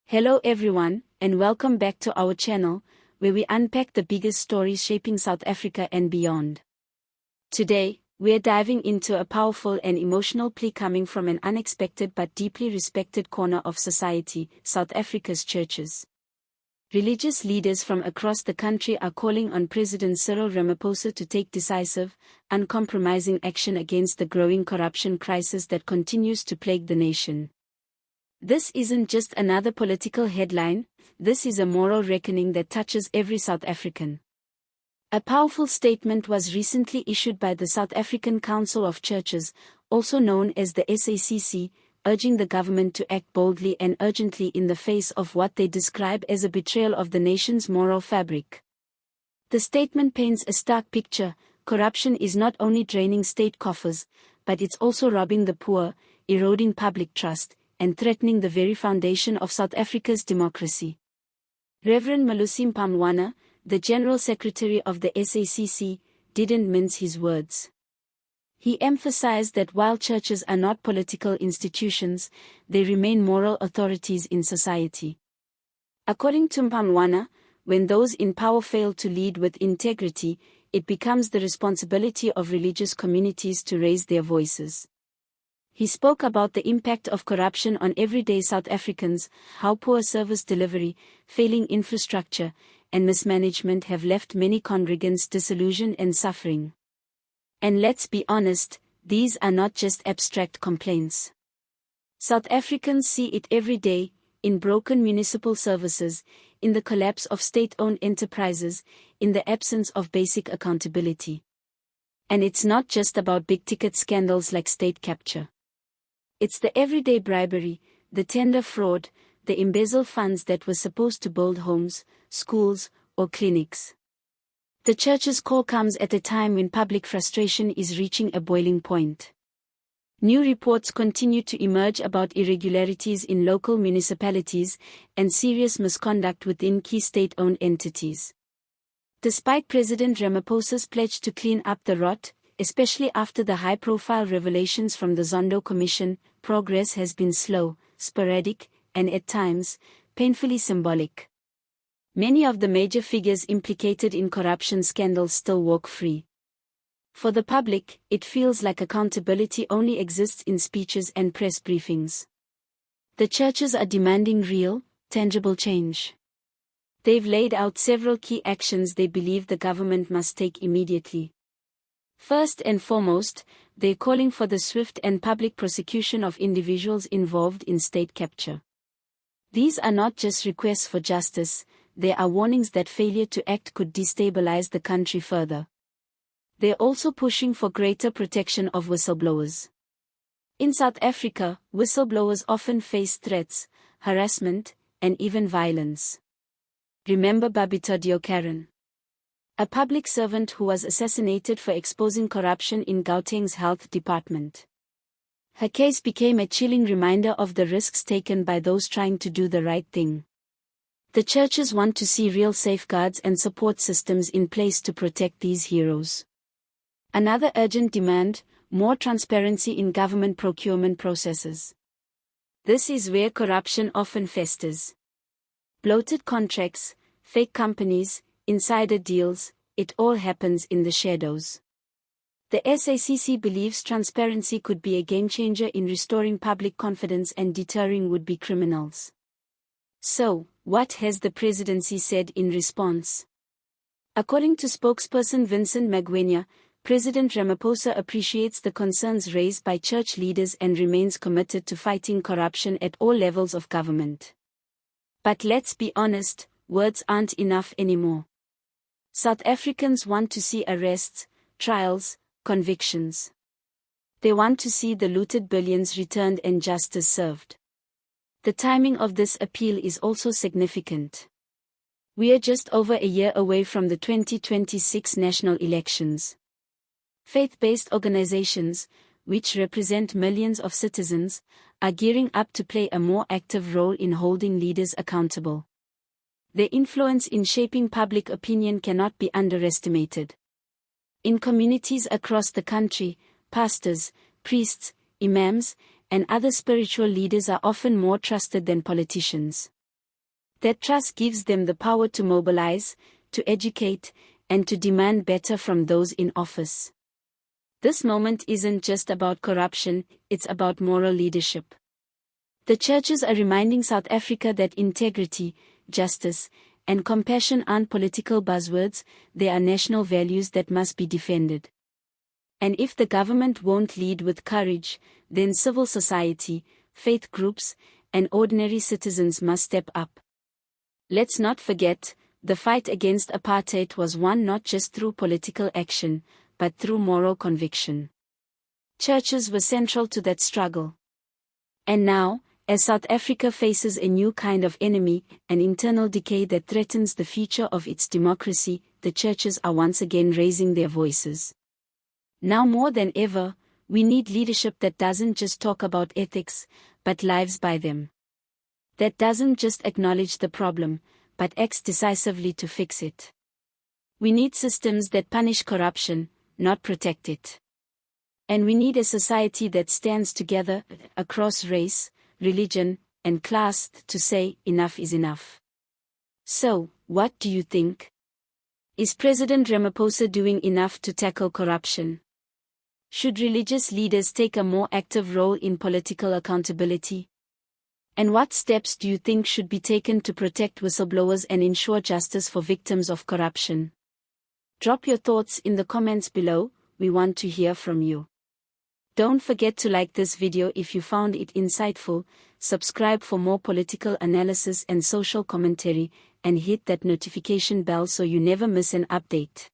Hello everyone, and welcome back to our channel, where we unpack the biggest stories shaping South Africa and beyond. Today, we're diving into a powerful and emotional plea coming from an unexpected but deeply respected corner of society, South Africa's churches. Religious leaders from across the country are calling on President Cyril Ramaphosa to take decisive, uncompromising action against the growing corruption crisis that continues to plague the nation. This isn't just another political headline, this is a moral reckoning that touches every South African. A powerful statement was recently issued by the South African Council of Churches, also known as the SACC, urging the government to act boldly and urgently in the face of what they describe as a betrayal of the nation's moral fabric. The statement paints a stark picture: corruption is not only draining state coffers, but it's also robbing the poor, eroding public trust, and threatening the very foundation of South Africa's democracy. Reverend Mpumlwana, the General Secretary of the SACC, didn't mince his words. He emphasized that while churches are not political institutions, they remain moral authorities in society. According to Mpumlwana, when those in power fail to lead with integrity, it becomes the responsibility of religious communities to raise their voices. He spoke about the impact of corruption on everyday South Africans, how poor service delivery, failing infrastructure, and mismanagement have left many congregants disillusioned and suffering. And let's be honest, these are not just abstract complaints. South Africans see it every day, in broken municipal services, in the collapse of state-owned enterprises, in the absence of basic accountability. And it's not just about big-ticket scandals like state capture. It's the everyday bribery, the tender fraud, the embezzled funds that were supposed to build homes, schools, or clinics. The church's call comes at a time when public frustration is reaching a boiling point. New reports continue to emerge about irregularities in local municipalities and serious misconduct within key state-owned entities. Despite President Ramaphosa's pledge to clean up the rot, especially after the high-profile revelations from the Zondo Commission, progress has been slow, sporadic, and at times, painfully symbolic. Many of the major figures implicated in corruption scandals still walk free. For the public, it feels like accountability only exists in speeches and press briefings. The churches are demanding real, tangible change. They've laid out several key actions they believe the government must take immediately. First and foremost, they're calling for the swift and public prosecution of individuals involved in state capture. These are not just requests for justice, they are warnings that failure to act could destabilize the country further. They're also pushing for greater protection of whistleblowers. In South Africa, whistleblowers often face threats, harassment, and even violence. Remember Babita Deokaran, a public servant who was assassinated for exposing corruption in Gauteng's health department. Her case became a chilling reminder of the risks taken by those trying to do the right thing. The churches want to see real safeguards and support systems in place to protect these heroes. Another urgent demand: more transparency in government procurement processes. This is where corruption often festers. Bloated contracts, fake companies, insider deals, it all happens in the shadows. The SACC believes transparency could be a game-changer in restoring public confidence and deterring would-be criminals. So, what has the presidency said in response? According to spokesperson Vincent Magwenya, President Ramaphosa appreciates the concerns raised by church leaders and remains committed to fighting corruption at all levels of government. But let's be honest, words aren't enough anymore. South Africans want to see arrests, trials, convictions. They want to see the looted billions returned and justice served. The timing of this appeal is also significant. We are just over a year away from the 2026 national elections. Faith-based organizations, which represent millions of citizens, are gearing up to play a more active role in holding leaders accountable. Their influence in shaping public opinion cannot be underestimated. In communities across the country, pastors, priests, imams, and other spiritual leaders are often more trusted than politicians. That trust gives them the power to mobilize, to educate, and to demand better from those in office. This moment isn't just about corruption, it's about moral leadership. The churches are reminding South Africa that integrity, justice, and compassion aren't political buzzwords, they are national values that must be defended. And if the government won't lead with courage, then civil society, faith groups, and ordinary citizens must step up. Let's not forget, the fight against apartheid was won not just through political action, but through moral conviction. Churches were central to that struggle. And now, as South Africa faces a new kind of enemy, an internal decay that threatens the future of its democracy, the churches are once again raising their voices. Now more than ever, we need leadership that doesn't just talk about ethics, but lives by them. That doesn't just acknowledge the problem, but acts decisively to fix it. We need systems that punish corruption, not protect it. And we need a society that stands together, across race, religion, and class, to say, enough is enough. So, what do you think? Is President Ramaphosa doing enough to tackle corruption? Should religious leaders take a more active role in political accountability? And what steps do you think should be taken to protect whistleblowers and ensure justice for victims of corruption? Drop your thoughts in the comments below, we want to hear from you. Don't forget to like this video if you found it insightful, subscribe for more political analysis and social commentary, and hit that notification bell so you never miss an update.